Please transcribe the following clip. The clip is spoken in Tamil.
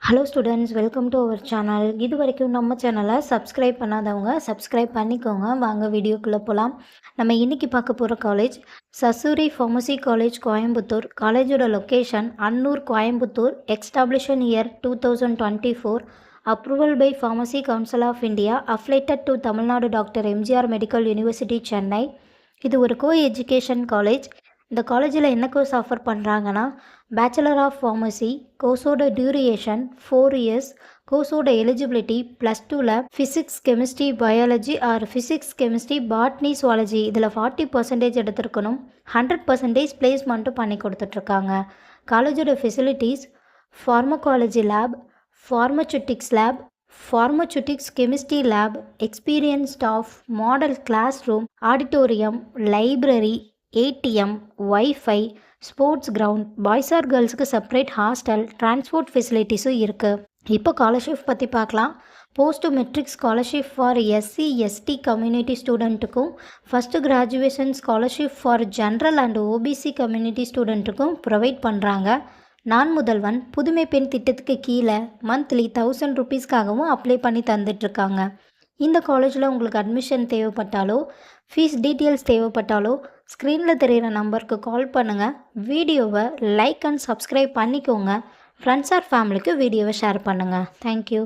Hello students, welcome to our channel. இது வரைக்கும் நம்ம சேனலை சப்ஸ்கிரைப் பண்ணாதவங்க சப்ஸ்கிரைப் பண்ணிக்கோங்க. வாங்க வீடியோக்குள்ளே போகலாம். நம்ம இன்றைக்கி பார்க்க போகிற college Sasurie pharmacy college, Coimbatore. காலேஜோட location Annur, Coimbatore. Establishment year 2024. Approval by pharmacy council of India. Affiliated to Tamil Nadu doctor MGR medical university, Chennai. இது ஒரு கோ எஜுகேஷன் காலேஜ். இந்த காலேஜில் என்ன கோர்ஸ் ஆஃபர் பண்ணுறாங்கன்னா, பேச்சுலர் ஆஃப் ஃபார்மசி. கோர்ஸோட டியூரேஷன் 4 இயர்ஸ். கோர்ஸோட எலிஜிபிலிட்டி +2ல் physics, chemistry, biology or physics, chemistry, botany, zoology இதில் 40% எடுத்திருக்கணும். 100% பிளேஸ்மெண்ட்டும் பண்ணி கொடுத்துட்ருக்காங்க. காலேஜோட facilities: pharmacology lab, pharmaceutics lab, pharmaceutics chemistry lab, experience staff, model class room, auditorium, library, ATM, wifi, sports ground, boys or கேர்ள்ஸுக்கு செப்பரேட் ஹாஸ்டல், டிரான்ஸ்போர்ட் ஃபெசிலிட்டிஸும் இருக்குது. இப்போ ஸ்காலர்ஷிப் பற்றி பார்க்கலாம். Post matric scholarship for SC ST community ஸ்டூடெண்ட்டுக்கும், first graduation scholarship for general and OBC community ஸ்டூடெண்ட்டுக்கும் ப்ரொவைட் பண்ணுறாங்க. நான் முதல்வன் புதுமை பெண் திட்டத்துக்கு கீழே மந்த்லி 1000 ருபீஸ்க்காகவும் அப்ளை பண்ணி தந்துட்டுருக்காங்க. இந்த காலேஜில் உங்களுக்கு அட்மிஷன் தேவைப்பட்டாலோ, ஃபீஸ் டீட்டெயில்ஸ் தேவைப்பட்டாலோ ஸ்க்ரீனில் தெரிகிற நம்பருக்கு கால் பண்ணுங்கள். வீடியோவை லைக் அண்ட் சப்ஸ்கிரைப் பண்ணிக்கோங்க. ஃப்ரெண்ட்ஸ் ஆர் ஃபேமிலிக்கு வீடியோவை ஷேர் பண்ணுங்கள். தேங்க்யூ.